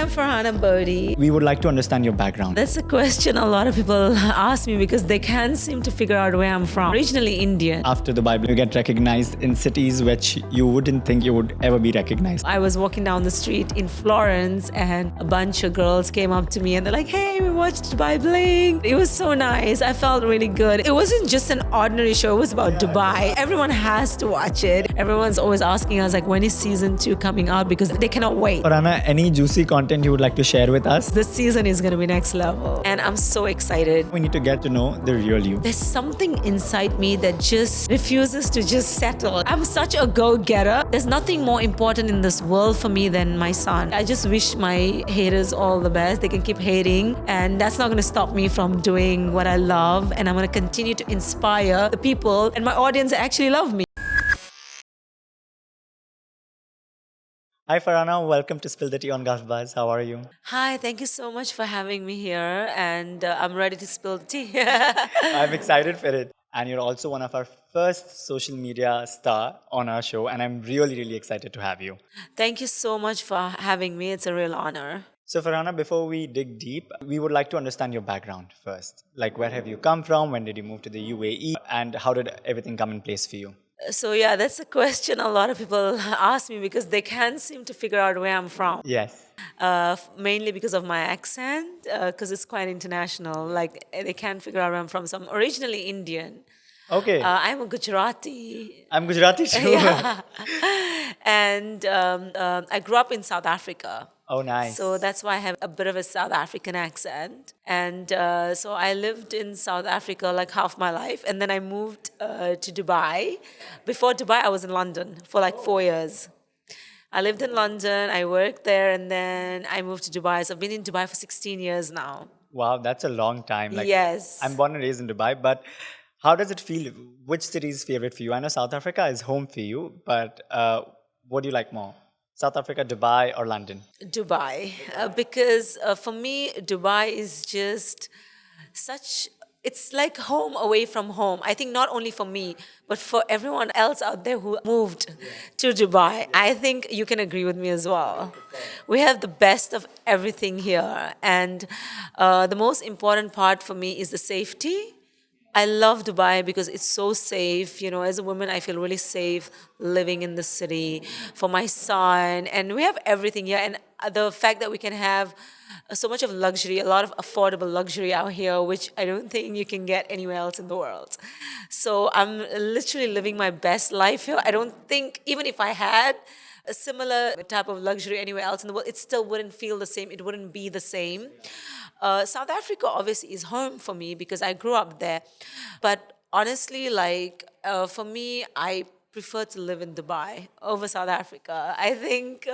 I'm Farhana Bodi. We would like to understand your background. That's a question a lot of people ask me because they can't seem to figure out where I'm from. Originally Indian. After the Bible, you get recognized in cities which you wouldn't think you would ever be recognized. I was walking down the street in Florence and a bunch of girls came up to me and they're like, hey, we watched by Bling. It was so nice. I felt really good. It wasn't just an ordinary show. It was about Dubai. Everyone has to watch it. Everyone's always asking us, like, when is season 2 coming out? Because they cannot wait. Farhana, any juicy content you would like to share with us? This season is going to be next level. And I'm so excited. We need to get to know the real you. There's something inside me that just refuses to just settle. I'm such a go-getter. There's nothing more important in this world for me than my son. I just wish my haters all the best. They can keep hating, and that's not going to stop me from doing what I love. And I'm going to continue to inspire the people and my audience that actually love me. Hi Farhana, welcome to Spill the Tea on Gulf Buzz. How are you? Hi, thank you so much for having me here, and I'm ready to spill the tea. I'm excited for it. And you're also one of our first social media star on our show, and I'm really excited to have you. Thank you so much for having me. It's a real honor. So Farhana, before we dig deep, we would like to understand your background first. Like, where have you come from? When did you move to the UAE? And how did everything come in place for you? So yeah, that's a question a lot of people ask me because they can't seem to figure out where I'm from. Yes. Mainly because of my accent, because it's quite international. Like, they can't figure out where I'm from. So I'm originally Indian. Okay. I'm a Gujarati. I'm Gujarati too. Yeah. And I grew up in South Africa. Oh, nice. So that's why I have a bit of a South African accent. And so I lived in South Africa like half my life. And then I moved to Dubai. Before Dubai, I was in London for like 4 years. I lived in London, I worked there, and then I moved to Dubai. So I've been in Dubai for 16 years now. Wow, that's a long time. Like, Yes. I'm born and raised in Dubai, but how does it feel? Which city is favorite for you? I know South Africa is home for you, but what do you like more? South Africa, Dubai, or London? Dubai. Because for me, Dubai is just such... It's like home away from home. I think not only for me, but for everyone else out there who moved to Dubai. I think you can agree with me as well. We have the best of everything here. And the most important part for me is the safety. I love Dubai because it's so safe. You know, as a woman, I feel really safe living in the city for my son. And we have everything here. And the fact that we can have so much of luxury, a lot of affordable luxury out here, which I don't think you can get anywhere else in the world. So I'm literally living my best life here. I don't think, even if I had a similar type of luxury anywhere else in the world, it still wouldn't feel the same. It wouldn't be the same. South Africa obviously is home for me because I grew up there. But honestly, like for me, I prefer to live in Dubai over South Africa. I think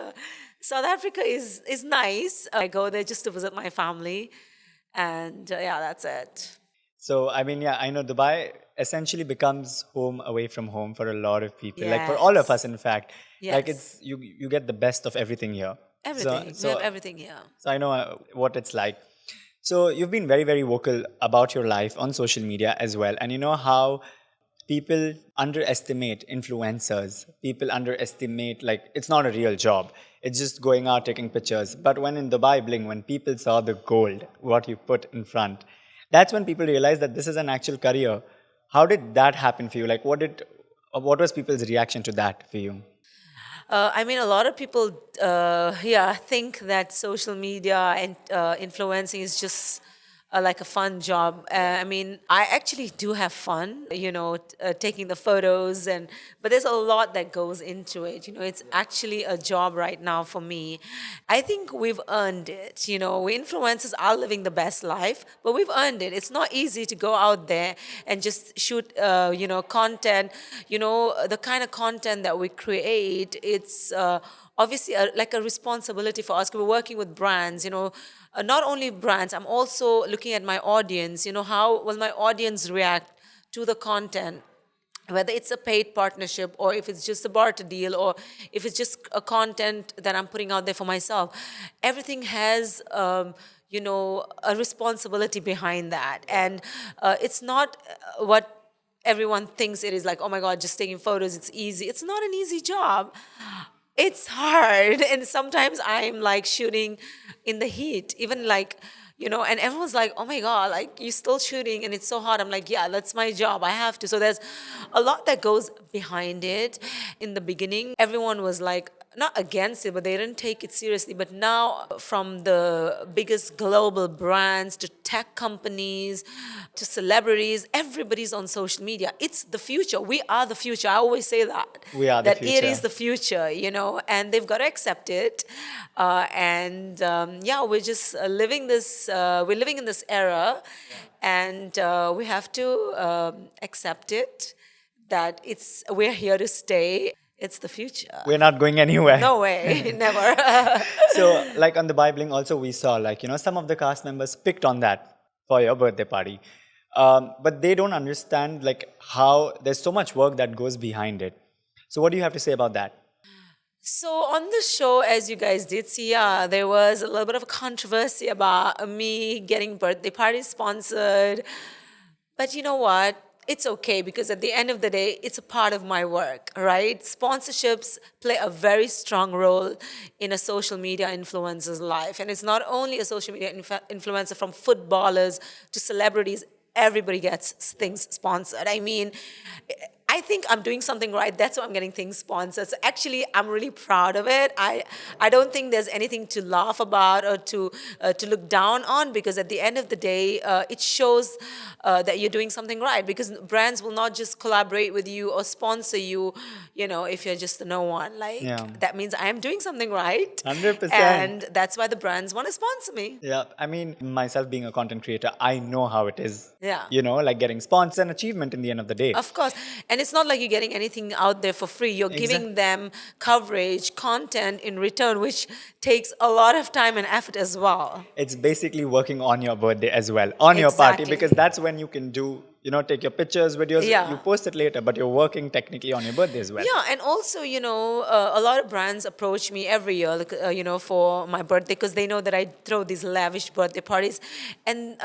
South Africa is nice. I go there just to visit my family. And yeah, that's it. So, I mean, yeah, I know Dubai essentially becomes home away from home for a lot of people. Like for all of us, in fact. Yes. Like it's you get the best of everything here. Everything. So we have everything here. So I know what it's like. So you've been very vocal about your life on social media as well. And you know how people underestimate influencers. People underestimate, like, it's not a real job. It's just going out taking pictures. But when in Dubai Bling, when people saw the gold, what you put in front, that's when people realized that this is an actual career. How did that happen for you? Like, what was people's reaction to that for you? I mean, a lot of people, think that social media and influencing is just like a fun job. I mean, I actually do have fun, taking the photos, but there's a lot that goes into it. You know, it's actually a job right now for me. I think we've earned it. You know, we influencers are living the best life, but we've earned it. It's not easy to go out there and just shoot, content. You know, the kind of content that we create, it's obviously like a responsibility for us. We're working with brands, not only brands, I'm also looking at my audience, how will my audience react to the content, whether it's a paid partnership or if it's just a barter deal or if it's just a content that I'm putting out there for myself. Everything has, a responsibility behind that. And it's not what everyone thinks it is, like, oh my God, just taking photos, it's easy. It's not an easy job. It's hard. And sometimes I'm like shooting in the heat, even like, and everyone's like, oh my God, like you're still shooting and it's so hot. I'm like, yeah, that's my job. I have to. So there's a lot that goes behind it. In the beginning, everyone was like, not against it, but they didn't take it seriously. But now, from the biggest global brands to tech companies to celebrities, everybody's on social media. It's the future. We are the future. I always say that, We are the that it is future. the future, and they've got to accept it. And yeah, we're just we're living in this era, and we have to accept it that we're here to stay. It's the future. We're not going anywhere. No way, never. So, like on the Bibling, also we saw, like, some of the cast members picked on that for your birthday party. But they don't understand, like, how there's so much work that goes behind it. So, what do you have to say about that? So on the show, as you guys did see, yeah, there was a little bit of a controversy about me getting birthday parties sponsored. But you know what? It's okay because at the end of the day, it's a part of my work, right? Sponsorships play a very strong role in a social media influencer's life. And it's not only a social media influencer, from footballers to celebrities, everybody gets things sponsored. I mean, I think I'm doing something right. That's why I'm getting things sponsored. So actually, I'm really proud of it. I don't think there's anything to laugh about or to look down on, because at the end of the day, it shows that you're doing something right. Because brands will not just collaborate with you or sponsor you, if you're just a no one. Yeah. Like that means I am doing something right, 100%. and that's why the brands want to sponsor me. Yeah, I mean, myself being a content creator, I know how it is. Yeah. Like getting sponsors, an achievement in the end of the day. Of course. And it's not like you're getting anything out there for free. You're giving them coverage, content in return, which takes a lot of time and effort as well. It's basically working on your birthday as well, on your party, because Exactly. that's when you can do, take your pictures, videos, you Yeah. post it later, but you're working technically on your birthday as well. Yeah, and also, a lot of brands approach me every year, like, for my birthday, because they know that I throw these lavish birthday parties, and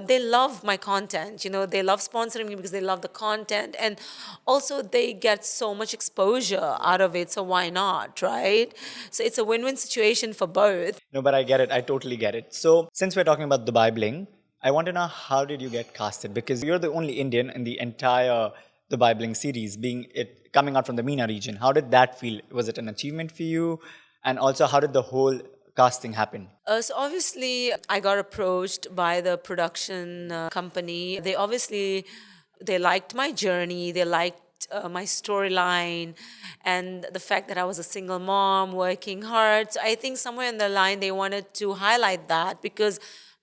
they love my content. They love sponsoring me because they love the content, and also they get so much exposure out of it. So why not, right? So it's a win-win situation for both. No, but I get it. I totally get it. So, since we're talking about Dubai Bling, I want to know, how did you get casted? Because you're the only Indian in the entire Dubai Bling series, being it coming out from the MENA region. How did that feel? Was it an achievement for you? And also, how did the whole casting happen? So obviously, I got approached by the production company. They liked my journey. They liked my storyline, and the fact that I was a single mom working hard. So I think somewhere in the line they wanted to highlight that, because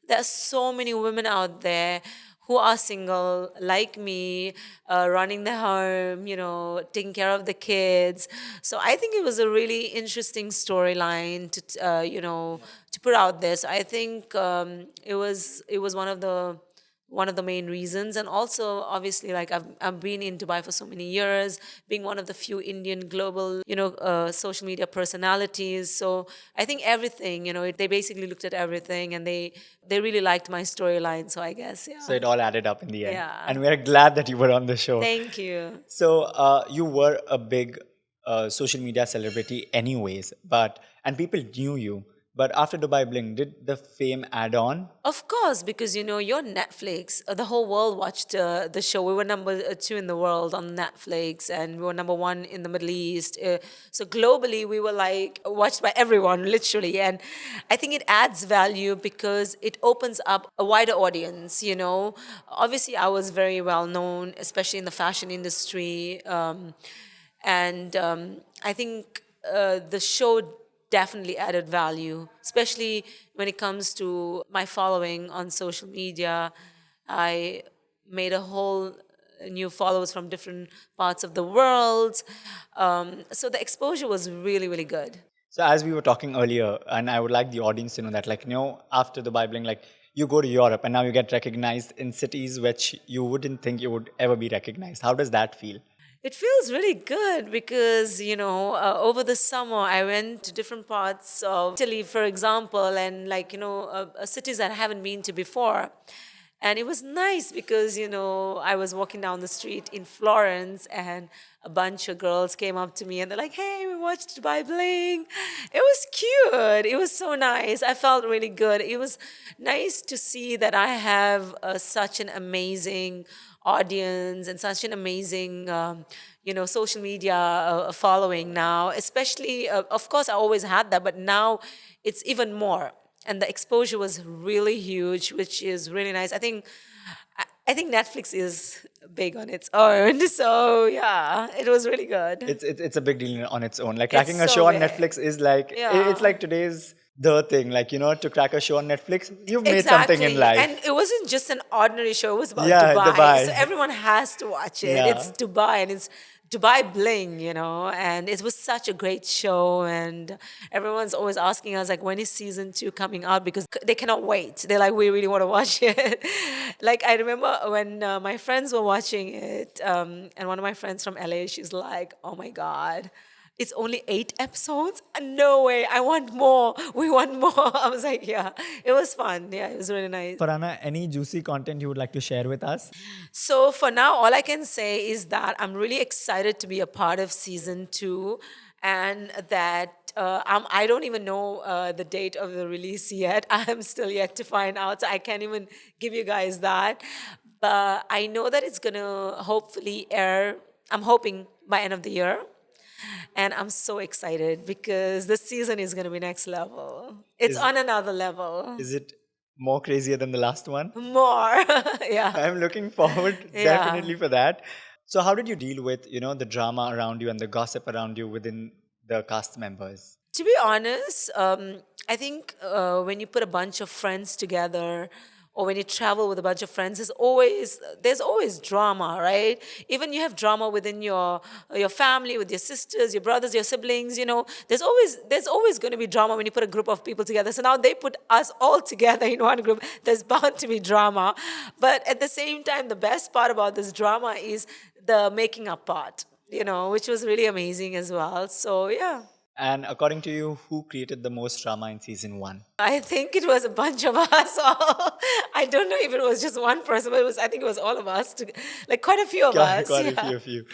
there are so many women out there who are single like me, running the home, taking care of the kids. So I think it was a really interesting storyline to put out there. So I think it was one of the main reasons. And also, obviously, like I've been in Dubai for so many years, being one of the few Indian global social media personalities. So I think everything, they basically looked at everything, and they really liked my storyline. So I guess, So, yeah. it all added up in the end. Yeah. And we're glad that you were on the show. Thank you. So, you were a big social media celebrity, anyways, and people knew you. But after Dubai Bling, did the fame add on? Of course, because you're Netflix. The whole world watched the show. We were number 2 in the world on Netflix, and we were number 1 in the Middle East. So globally, we were like watched by everyone, literally. And I think it adds value because it opens up a wider audience. Obviously, I was very well known, especially in the fashion industry, and I think the show definitely added value, especially when it comes to my following on social media. I made a whole new followers from different parts of the world. So the exposure was really, really good. So, as we were talking earlier, and I would like the audience to know that, like, after the Bibling, like, you go to Europe and now you get recognized in cities which you wouldn't think you would ever be recognized. How does that feel? It feels really good because, over the summer, I went to different parts of Italy, for example, and like, cities that I haven't been to before. And it was nice because, I was walking down the street in Florence and a bunch of girls came up to me and they're like, hey, we watched Dubai Bling. It was cute. It was so nice. I felt really good. It was nice to see that I have such an amazing audience and such an amazing, social media following now. Especially, of course, I always had that, but now it's even more. And the exposure was really huge, which is really nice. I think Netflix is big on its own. So yeah, it was really good. It's a big deal on its own. Like It's cracking a so show on big. Netflix is like it's Yeah. like today's the thing. Like to crack a show on Netflix, you've made something in Exactly. And life. it wasn't just an ordinary show, it was about Yeah, Dubai. So Dubai. everyone has to watch it. It's Yeah. Dubai and it's Dubai Bling, and it was such a great show. And everyone's always asking us, like, when is season 2 coming out? Because they cannot wait. They're like, we really want to watch it. Like, I remember when my friends were watching it, and one of my friends from LA, she's like, oh my God. It's only 8 episodes? No way. I want more. We want more. I was like, yeah, it was fun. Yeah, it was really nice. Farhana, any juicy content you would like to share with us? So for now, all I can say is that I'm really excited to be a part of season 2 and that I don't even know the date of the release yet. I'm still yet to find out. So I can't even give you guys that. But I know that it's going to hopefully air, I'm hoping by end of the year. And I'm so excited because this season is going to be next level. It's Is on another level. is it more crazier than the last one? More. Yeah. I'm looking forward Yeah. definitely for that. So how did you deal with, the drama around you and the gossip around you within the cast members? To be honest, I think when you put a bunch of friends together, or when you travel with a bunch of friends, there's always drama, right? Even you have drama within your family, with your sisters, your brothers, your siblings. There's always going to be drama when you put a group of people together. So now they put us all together in one group. There's bound to be drama, but at the same time, the best part about this drama is the making up part. Which was really amazing as well. So yeah. And according to you, who created the most drama in season 1? I think it was a bunch of us all. I don't know if it was just one person, but I think it was all of us, like quite a few of Quite, us. quite a Yeah. few of you.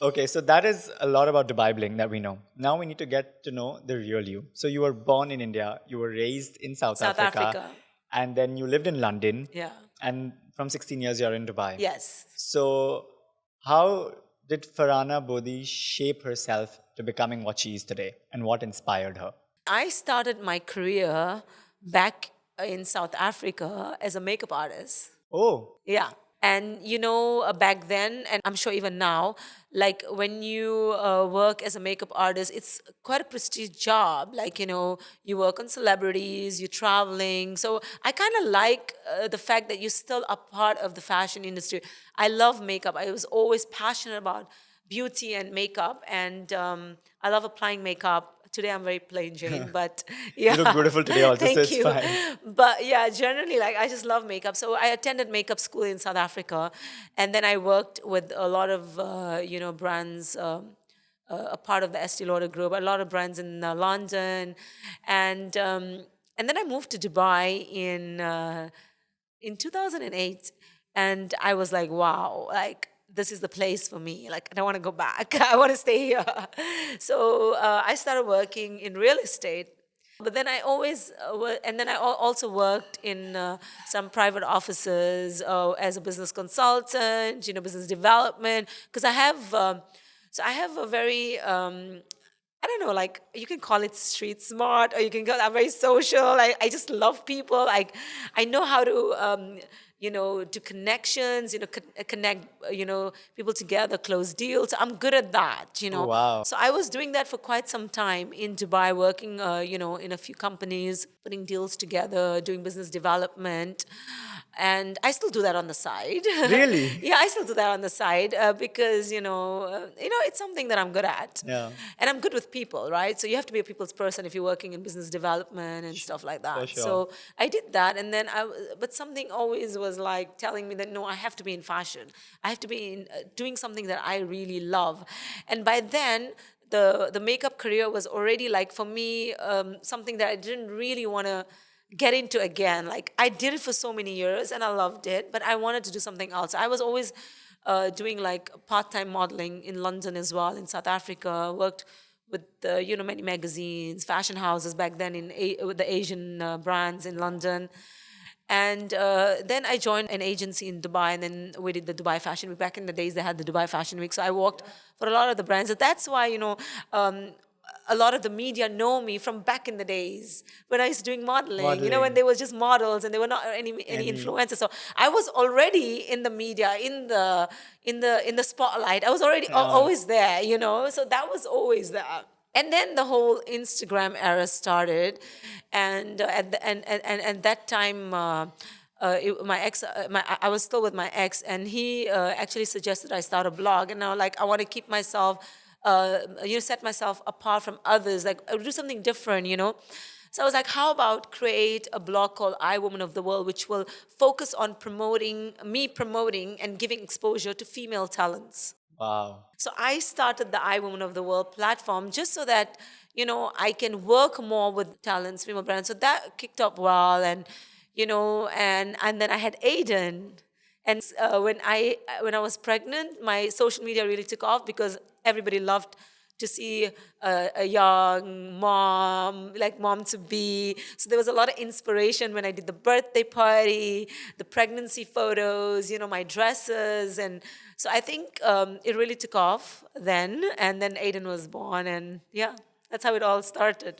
Okay, so that is a lot about Dubai Bling that we know. Now we need to get to know the real you. So you were born in India, you were raised in South South Africa, Africa. and then you lived in London, Yeah. and from 16 years you're in Dubai. Yes. So how did Farhana Bodi shape herself to becoming what she is today, and what inspired her? I started my career back in South Africa as a makeup artist. Oh, Yeah. And back then, and I'm sure even now, like when you work as a makeup artist, it's quite a prestigious job. Like, you work on celebrities, you're traveling. So I kind of like the fact that you're still a part of the fashion industry. I love makeup. I was always passionate about beauty and makeup, and I love applying makeup. Today I'm very plain Jane, but you look yeah, beautiful today also, so thank it's you. fine. But yeah, generally, like I just love makeup. So I attended makeup school in South Africa, and then I worked with a lot of brands. A part of the Estee Lauder group, a lot of brands in London, and then I moved to Dubai in 2008, and I was like, wow, like this is the place for me. Like I don't want to go back. I want to stay here. So I started working in real estate. But then I always, and then I also worked in some private offices as a business consultant, business development, because I have a very I don't know, like you can call it street smart, or you can call I'm very social. I just love people. Like I know how to do connections, connect people together, close deals. I'm good at that. Oh, wow. So I was doing that for quite some time in Dubai, working in a few companies, putting deals together, doing business development. And I still do that on the side. Really? Yeah, I still do that on the side because it's something that I'm good at, Yeah, and I'm good with people, right? So you have to be a people's person if you're working in business development and stuff like for that. sure. So I did that, and then but something always was like telling me that no, I have to be in fashion. I have to be in doing something that I really love, and by then. The makeup career was already like for me something that I didn't really want to get into again. Like I did it for so many years and I loved it, but I wanted to do something else. I was always doing like part-time modeling in London as well, in South Africa. Worked with many magazines, fashion houses back then with the Asian brands in London. And then I joined an agency in Dubai, and then we did the Dubai Fashion Week. Back in the days, they had the Dubai Fashion Week. So I worked for a lot of the brands. And that's why, a lot of the media know me from back in the days when I used doing modeling, when Modeling. they were just models and they were not any Any influencers. So I was already in the media, in the spotlight. I was already always there, So that was always there. And then the whole Instagram era started, and at that time, my ex, I was still with my ex, and he actually suggested I start a blog. And now, like, I want to keep myself, set myself apart from others, like do something different. So I was like, how about create a blog called I Woman of the World, which will focus on promoting and giving exposure to female talents. Wow. So I started the I Woman of the World platform just so that, I can work more with talents, female brands. So that kicked up well. And then I had Aiden. And when I was pregnant, my social media really took off because everybody loved to see a young mom, like mom to be. So there was a lot of inspiration when I did the birthday party, the pregnancy photos, my dresses. And so I think it really took off then. And then Aiden was born. And yeah, that's how it all started.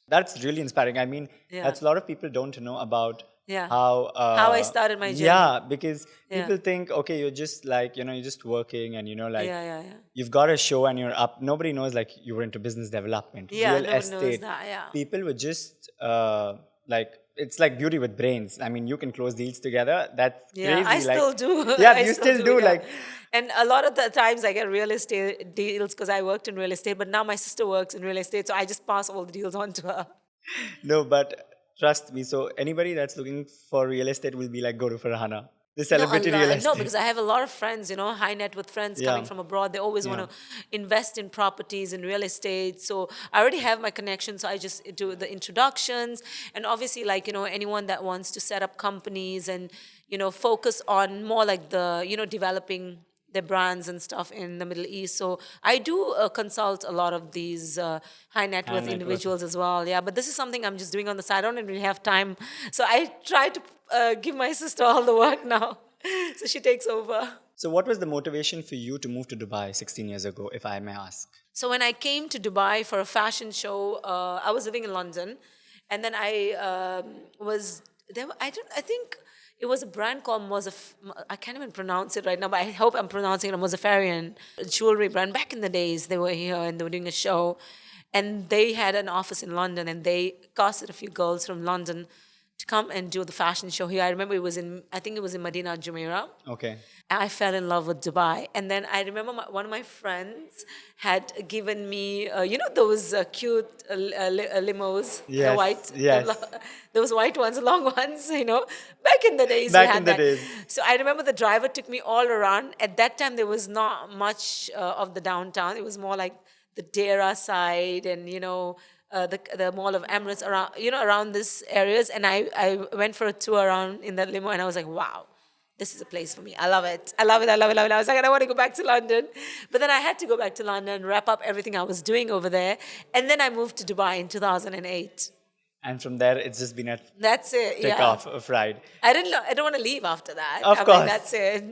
That's really inspiring. I mean, Yeah. that's a lot of people don't know about Yeah. how. How I started my journey. Yeah, because Yeah. people think, okay, you're just like, you're just working and, like, Yeah, yeah, yeah. you've got a show and you're up. Nobody knows, like, you were into business development, Yeah, real nobody knows estate. that, yeah. People would just, like, it's like beauty with brains. I mean, you can close deals together. That's Yeah, I crazy. Like, still do. yeah, I you still do, do. yeah. Like, And a lot of the times I get real estate deals because I worked in real estate, but now my sister works in real estate, so I just pass all the deals on to her. no, but trust me. So, anybody that's looking for real estate will be like, go to Farhana, the No, celebrity real no, estate. because I have a lot of friends, high net worth friends coming Yeah. from abroad. They always want Yeah. to invest in properties and real estate. So I already have my connections. So I just do the introductions. And obviously, like, anyone that wants to set up companies and, focus on more like developing their brands and stuff in the Middle East. So I do consult a lot of these high net High worth net worth. individuals as well. Yeah, but this is something I'm just doing on the side. I don't really have time. So I try to give my sister all the work now. So she takes over. So, what was the motivation for you to move to Dubai 16 years ago, if I may ask? So when I came to Dubai for a fashion show, I was living in London, and then I was there. I think it was a brand called I can't even pronounce it right now, but I hope I'm pronouncing it. Mozafarian jewelry brand. Back in the days, they were here and they were doing a show, and they had an office in London, and they casted a few girls from London to come and do the fashion show here. I remember I think it was in Medina Jumeirah. Okay. I fell in love with Dubai. And then I remember one of my friends had given me, those cute limos, the white, Yes. Yes. those white ones, long ones, Back in the days, we Back had in the that. days. So I remember the driver took me all around. At that time, there was not much of the downtown. It was more like the Dera side and, the Mall of Emirates around, around these areas. And I went for a tour around in that limo and I was like, wow, this is a place for me. I love it. I love it. I love it. I love it. I was like, I don't want to go back to London. But then I had to go back to London, wrap up everything I was doing over there. And then I moved to Dubai in 2008. And from there, it's just been a That's it. take Yeah. off of ride. I didn't know. I don't want to leave after that. Of I'm course. like, that's it.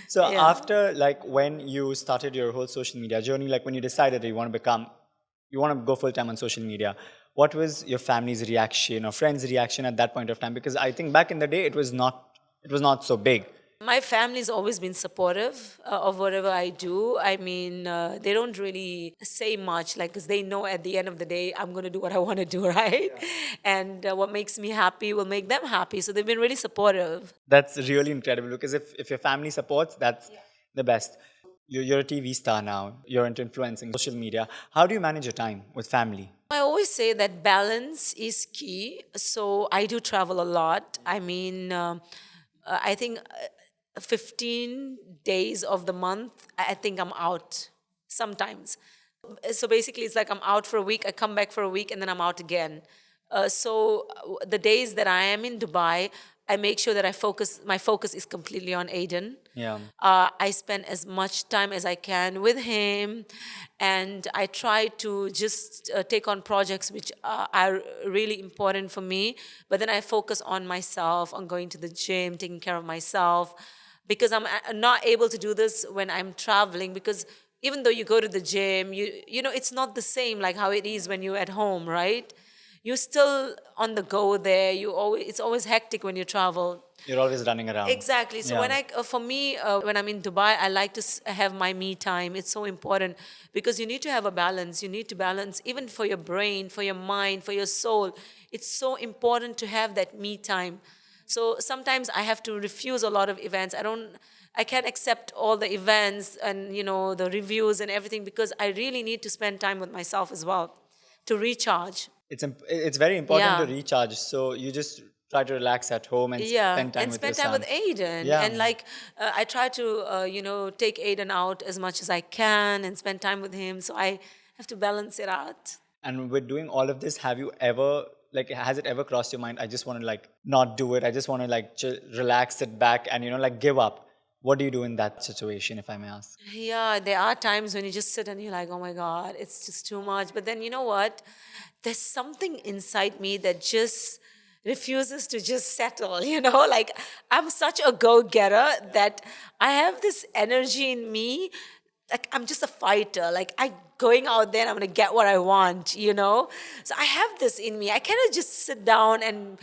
So Yeah. after, like, when you started your whole social media journey, like when you decided that you want to go full time on social media, what was your family's reaction or friends' reaction at that point of time? Because I think back in the day, it was not so big. My family's always been supportive of whatever I do. I mean, they don't really say much, like, because they know at the end of the day, I'm going to do what I want to do, right? Yeah. And what makes me happy will make them happy. So they've been really supportive. That's really incredible because if your family supports, that's the best. You're a TV star now. You're into influencing social media. How do you manage your time with family? I always say that balance is key. So I do travel a lot. I mean, I think 15 days of the month, I think I'm out sometimes. So basically, it's like I'm out for a week, I come back for a week, and then I'm out again. The days that I am in Dubai, I make sure that my focus is completely on Aiden. Yeah. I spend as much time as I can with him, and I try to just take on projects which are really important for me. But then I focus on myself, on going to the gym, taking care of myself, because I'm not able to do this when I'm traveling. Because even though you go to the gym, you know it's not the same like how it is when you're at home, right? You're still on the go there. It's always hectic when you travel. You're always running around. Exactly. So Yeah. for me, when I'm in Dubai, I like to have my me time. It's so important because you need to have a balance. You need to balance even for your brain, for your mind, for your soul. It's so important to have that me time. So sometimes I have to refuse a lot of events. I can't accept all the events and the reviews and everything because I really need to spend time with myself as well to recharge. It's very important to Yeah. recharge. So you just try to relax at home and Yeah, spend time and with your spend time with son. Aiden. Yeah. And like, I try to, take Aiden out as much as I can and spend time with him. So I have to balance it out. And with doing all of this, have you ever, like, has it ever crossed your mind? I just want to like not do it. I just want to like relax, sit back, and like give up. What do you do in that situation, if I may ask? Yeah, there are times when you just sit and you're like, oh my God, it's just too much. But then you know what? There's something inside me that just refuses to just settle, Like I'm such a go-getter that I have this energy in me. Like I'm just a fighter. Like I going out there and I'm gonna get what I want. So I have this in me. I cannot just sit down and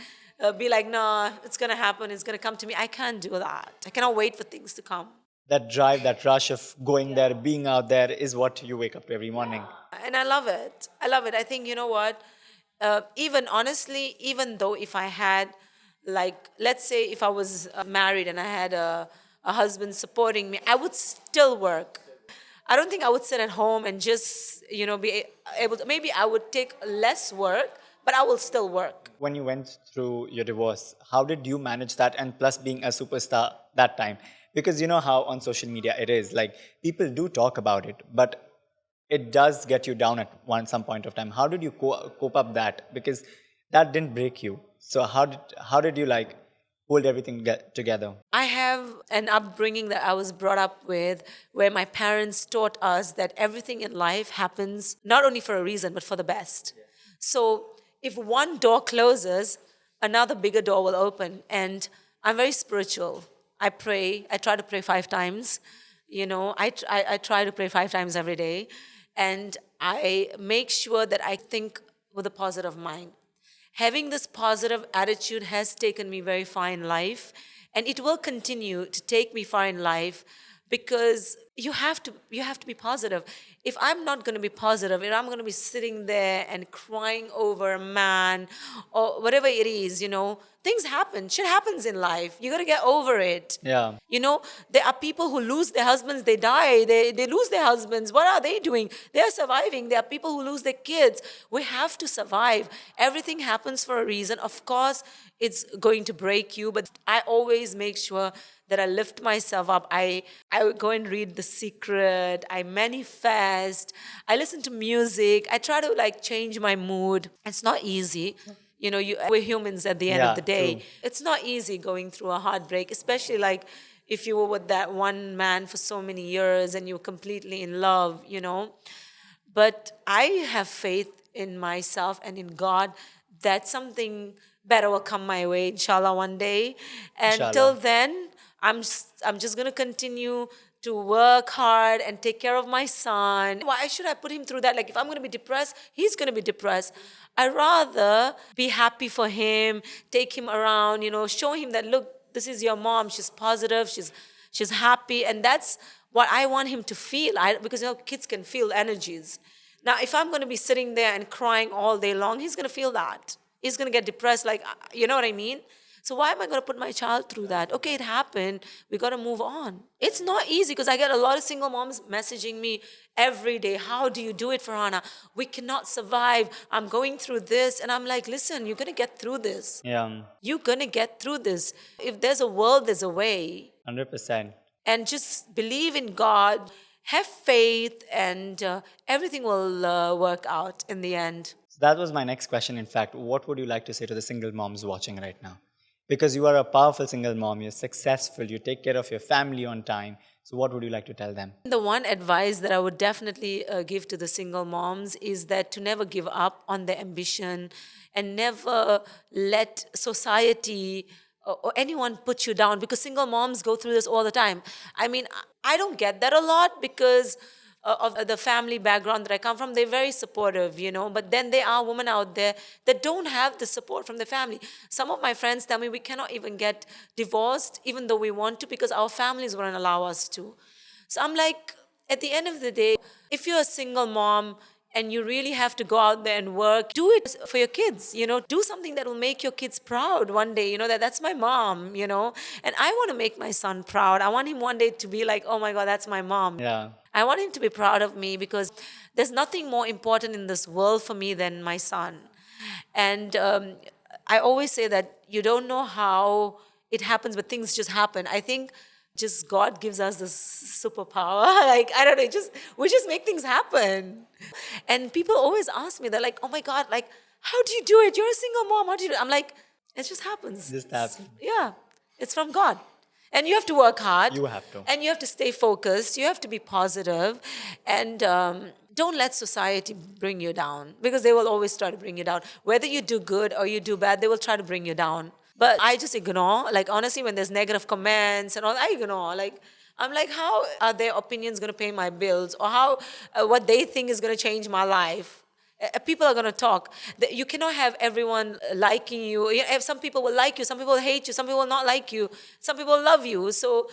be like, no, it's gonna happen. It's gonna come to me. I can't do that. I cannot wait for things to come. That drive, that rush of going there, being out there is what you wake up to every morning. And I love it. I love it. I think, you know what? Even honestly, even though if I had, like, let's say if I was married and I had a husband supporting me, I would still work. I don't think I would sit at home and just, able to, maybe I would take less work, but I will still work. When you went through your divorce, how did you manage that? And plus being a superstar that time, because you know how on social media it is, like people do talk about it, but it does get you down at some point of time. How did you cope up that? Because that didn't break you. So how did you like hold everything together? I have an upbringing that I was brought up with where my parents taught us that everything in life happens not only for a reason, but for the best. So if one door closes, another bigger door will open. And I'm very spiritual. I pray. I try to pray 5 times. I try to pray 5 times every day. And I make sure that I think with a positive mind. Having this positive attitude has taken me very far in life, and it will continue to take me far in life because you have to be positive. If I'm not going to be positive, if I'm going to be sitting there and crying over a man or whatever it is, things happen. Shit happens in life. You got to get over it. Yeah. There are people who lose their husbands, they die, they lose their husbands. What are they doing? They are surviving. There are people who lose their kids. We have to survive. Everything happens for a reason. Of course, it's going to break you, but I always make sure that I lift myself up. I would go and read The Secret. I manifest. I listen to music. I try to like change my mood. It's not easy. We're humans at the end of Yeah, the day. true. It's not easy going through a heartbreak, especially like if you were with that one man for so many years and you're completely in love. But I have faith in myself and in God that something better will come my way, inshallah, one day. And till Inshallah. then, I'm just gonna continue to work hard and take care of my son. Why should I put him through that? Like if I'm gonna be depressed, he's gonna be depressed. I'd rather be happy for him, take him around, show him that look, this is your mom. She's positive. She's happy, and that's what I want him to feel. Because kids can feel energies. Now, if I'm going to be sitting there and crying all day long, he's going to feel that. He's going to get depressed. Like, you know what I mean? So why am I going to put my child through that? Okay, it happened. We got to move on. It's not easy because I get a lot of single moms messaging me every day. How do you do it, Farhana? We cannot survive. I'm going through this. And I'm like, listen, you're going to get through this. Yeah. You're going to get through this. If there's a world, there's a way. 100%. And just believe in God, have faith, and everything will work out in the end. That was my next question. In fact, what would you like to say to the single moms watching right now? Because you are a powerful single mom, you're successful, you take care of your family on time. So, what would you like to tell them? The one advice that I would definitely give to the single moms is that to never give up on their ambition and never let society or anyone put you down, because single moms go through this all the time. I mean, I don't get that a lot because of the family background that I come from. They're very supportive, but then there are women out there that don't have the support from the family. Some of my friends tell me we cannot even get divorced even though we want to because our families wouldn't allow us to. So I'm like, at the end of the day, if you're a single mom and you really have to go out there and work, do it for your kids, do something that will make your kids proud one day, that's my mom, and I want to make my son proud. I want him one day to be like, oh my God, that's my mom. Yeah. I want him to be proud of me because there's nothing more important in this world for me than my son. And I always say that you don't know how it happens, but things just happen. I think just God gives us this superpower. Like, I don't know, we just make things happen. And people always ask me, they're like, oh my God, like, how do you do it? You're a single mom. How do you do it? I'm like, it just happens. Just happen. Yeah, it's from God. And you have to work hard. You have to. And you have to stay focused. You have to be positive. And don't let society bring you down because they will always try to bring you down. Whether you do good or you do bad, they will try to bring you down. But I just ignore. Like, honestly, when there's negative comments and all, I ignore. Like, I'm like, how are their opinions going to pay my bills? Or how what they think is going to change my life? People are going to talk. You cannot have everyone liking you. Some people will like you, some people will hate you, some people will not like you, some people will love you. So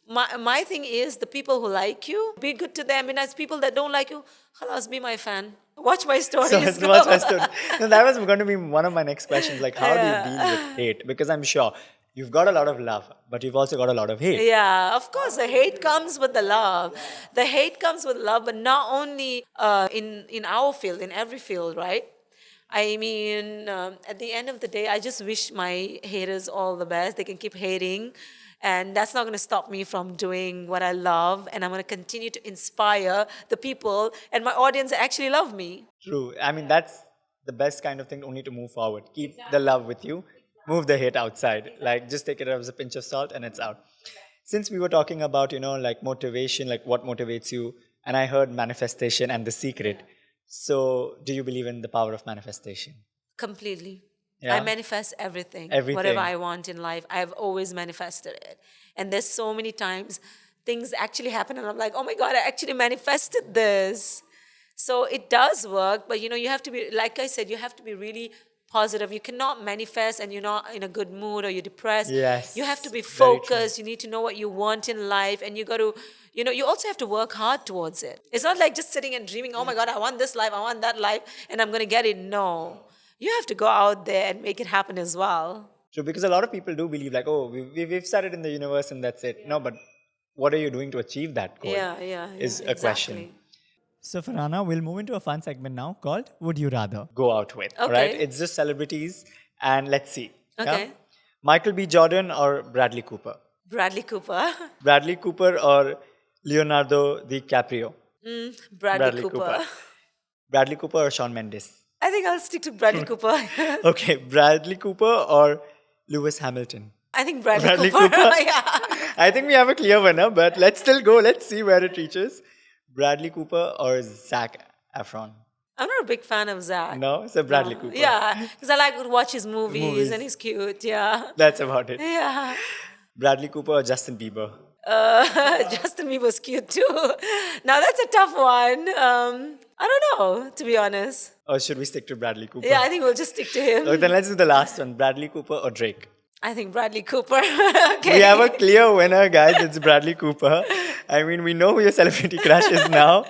my thing is the people who like you, be good to them. And as people that don't like you, halas, be my fan. Watch my stories. So it's much understood. No, that was going to be one of my next questions. Like, how do you deal with hate? Because I'm sure you've got a lot of love, but you've also got a lot of hate. Yeah, of course, the hate comes with the love. The hate comes with love, but not only in our field, in every field, right? I mean, at the end of the day, I just wish my haters all the best. They can keep hating. And that's not going to stop me from doing what I love. And I'm going to continue to inspire the people and my audience that actually love me. True. I mean, that's the best kind of thing only to move forward. Keep the love with you. Move the hate outside. Like, just take it as a pinch of salt and it's out. Since we were talking about, like motivation, like what motivates you, and I heard manifestation and the secret. So, do you believe in the power of manifestation? Completely. Yeah. I manifest everything. Everything. Whatever I want in life, I've always manifested it. And there's so many times things actually happen and I'm like, oh my God, I actually manifested this. So it does work, but you have to be, like I said, you have to be really positive. You cannot manifest and you're not in a good mood or you're depressed. Yes. You have to be Very true. focused. You need to know what you want in life and you got to, you also have to work hard towards it. It's not like just sitting and dreaming, oh my God, I want this life, I want that life, and I'm going to get it. No. You have to go out there and make it happen as well. True, because a lot of people do believe like, oh, we've started in the universe and that's it. No, but what are you doing to achieve that goal? Yeah. Is a exactly. question. So, Farhana, we'll move into a fun segment now called Would You Rather Go Out With. Okay. Right? It's just celebrities and let's see. Okay. Yeah? Michael B. Jordan or Bradley Cooper? Bradley Cooper. Bradley Cooper or Leonardo DiCaprio? Bradley Cooper. Bradley Cooper or Shawn Mendes? I think I'll stick to Bradley Cooper. Okay, Bradley Cooper or Lewis Hamilton? I think Bradley Bradley Cooper. Cooper? Yeah. I think we have a clear winner, but let's still go. Let's see where it reaches. Bradley Cooper or Zac Efron? I'm not a big fan of Zach. No? So Bradley Cooper. Yeah, because I like to watch his movies Movies. and he's cute. Yeah. That's about it. Yeah. Bradley Cooper or Justin Bieber? Justin Bieber's cute too. Now that's a tough one. I don't know, to be honest. Or should we stick to Bradley Cooper? Yeah, I think we'll just stick to him. Okay, then let's do the last one. Bradley Cooper or Drake? I think Bradley Cooper. Okay. We have a clear winner, guys. It's Bradley Cooper. I mean, we know who your celebrity crush is now.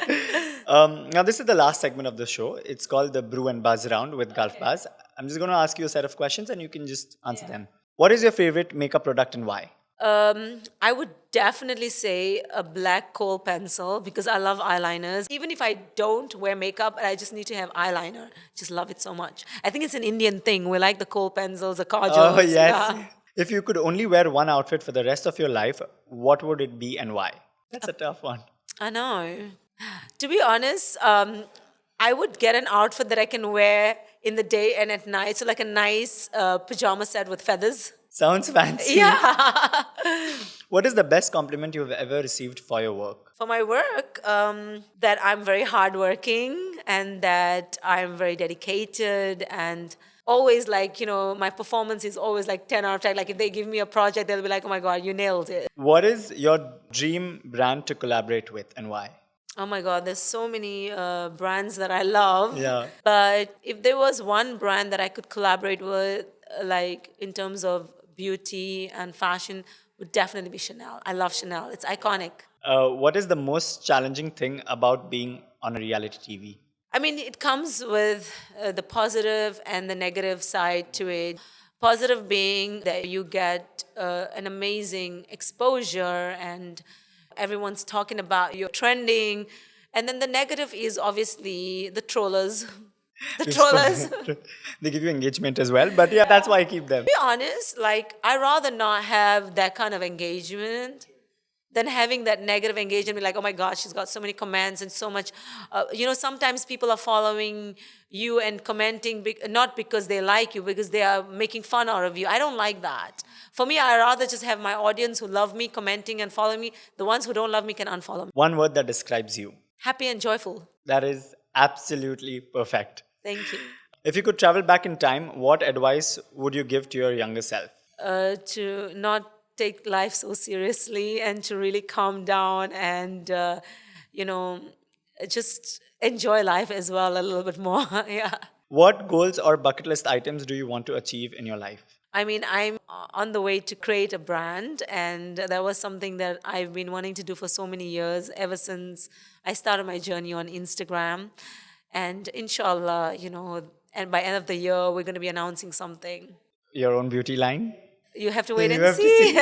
Now, this is the last segment of the show. It's called the Brew and Buzz round with Gulf Buzz. I'm just going to ask you a set of questions and you can just answer them. What is your favorite makeup product and why? I would definitely say a black kohl pencil because I love eyeliners. Even if I don't wear makeup, I just need to have eyeliner. Just love it so much. I think it's an Indian thing. We like the kohl pencils, the kajals. Oh, yes. Yeah. If you could only wear one outfit for the rest of your life, what would it be and why? That's a tough one. I know. To be honest, I would get an outfit that I can wear in the day and at night. So like a nice pajama set with feathers. Sounds fancy. Yeah. What is the best compliment you've ever received for your work? For my work, that I'm very hardworking and that I'm very dedicated and always like, my performance is always like 10 out of 10. Like if they give me a project, they'll be like, oh my God, you nailed it. What is your dream brand to collaborate with and why? Oh my God, there's so many brands that I love. Yeah. But if there was one brand that I could collaborate with, like in terms of beauty and fashion, would definitely be Chanel. I love Chanel. It's iconic. What is the most challenging thing about being on a reality TV? I mean, it comes with the positive and the negative side to it. Positive being that you get an amazing exposure and everyone's talking about you trending. And then the negative is obviously the trollers. The We've trollers. spoken- they give you engagement as well, but yeah, that's why I keep them. To be honest, like I rather not have that kind of engagement than having that negative engagement. Be like, oh my gosh, she's got so many comments and so much. Sometimes people are following you and commenting not because they like you, because they are making fun out of you. I don't like that. For me, I rather just have my audience who love me commenting and following me. The ones who don't love me can unfollow me. One word that describes you. Happy and joyful. That is absolutely perfect. Thank you. If you could travel back in time, what advice would you give to your younger self? To not take life so seriously and to really calm down and, just enjoy life as well a little bit more. Yeah. What goals or bucket list items do you want to achieve in your life? I mean, I'm on the way to create a brand, and that was something that I've been wanting to do for so many years, ever since I started my journey on Instagram. And inshallah, and by end of the year, we're going to be announcing something. Your own beauty line? You have to wait You and have to see.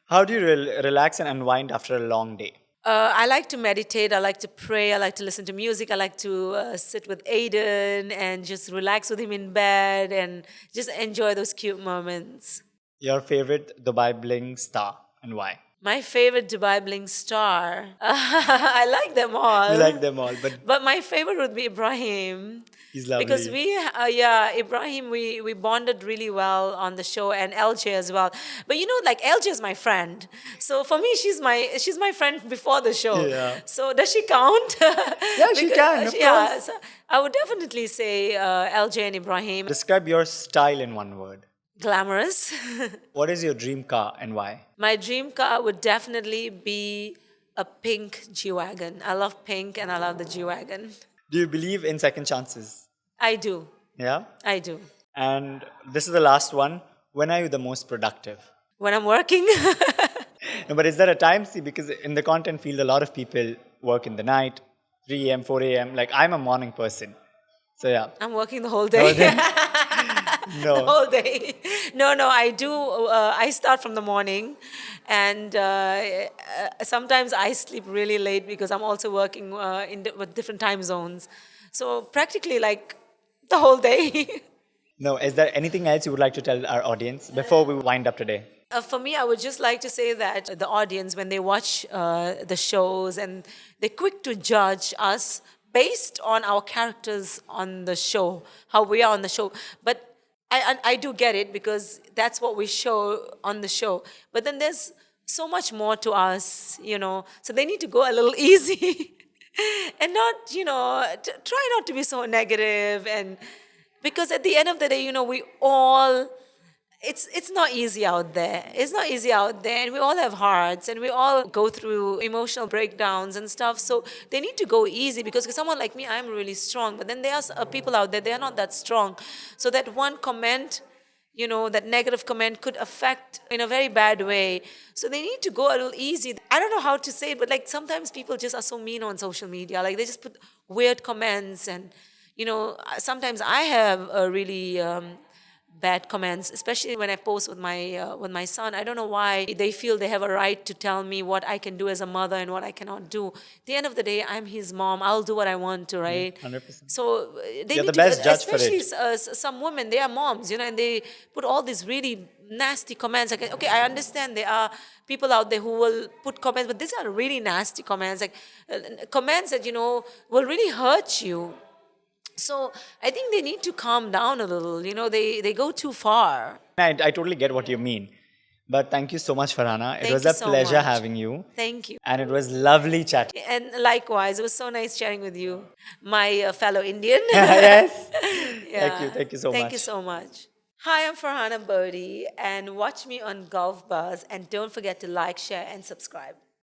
How do you relax and unwind after a long day? I like to meditate. I like to pray. I like to listen to music. I like to sit with Aiden and just relax with him in bed and just enjoy those cute moments. Your favorite Dubai Bling star and why? My favorite Dubai Bling star. I like them all. You like them all, but My favorite would be Ibrahim. he's lovely. Because Ibrahim, we bonded really well on the show, and LJ as well. But like LJ is my friend, so for me, she's my friend before the show. Yeah. So does she count? Yeah, she can, of course. So I would definitely say LJ and Ibrahim. Describe your style in one word. Glamorous. What is your dream car and why? My dream car would definitely be a pink G-Wagon. I love pink and I love the G-Wagon. Do you believe in second chances? I do. Yeah? I do. And this is the last one. When are you the most productive? When I'm working. No, but is there a time? See, because in the content field, a lot of people work in the night, 3 a.m., 4 a.m. Like, I'm a morning person. So, yeah. I'm working the whole day. No. The whole day. No, I do. I start from the morning, and sometimes I sleep really late because I'm also working with different time zones. So practically like the whole day. No, is there anything else you would like to tell our audience before we wind up today? For me, I would just like to say that the audience, when they watch the shows, and they're quick to judge us based on our characters on the show, how we are on the show. But I do get it, because that's what we show on the show. But then there's so much more to us, So they need to go a little easy and not, try not to be so negative. And because at the end of the day, we all, it's not easy out there. It's not easy out there, and we all have hearts, and we all go through emotional breakdowns and stuff. So they need to go easy, because someone like me, I'm really strong. But then there are people out there, they are not that strong. So that one comment, that negative comment could affect in a very bad way. So they need to go a little easy. I don't know how to say it, but like sometimes people just are so mean on social media. Like they just put weird comments, and sometimes I have a really bad comments, especially when I post with my son. I don't know why they feel they have a right to tell me what I can do as a mother and what I cannot do. At the end of the day, I'm his mom. I'll do what I want to, right? 100%. So they You're need the best to, judge for especially it. some women, they are moms, and they put all these really nasty comments. Like, okay, I understand there are people out there who will put comments, but these are really nasty comments, like comments that, will really hurt you. So I think they need to calm down a little. They go too far. I totally get what you mean. But thank you so much, Farhana. It Thank was you a so pleasure much. having you. Thank you. And it was lovely chatting. And likewise, it was so nice chatting with you, my fellow Indian. Yes. Thank you. Yeah. Thank you so Thank you much. so much. Hi, I'm Farhana Bodi, and watch me on Golf Buzz. And don't forget to like, share, and subscribe.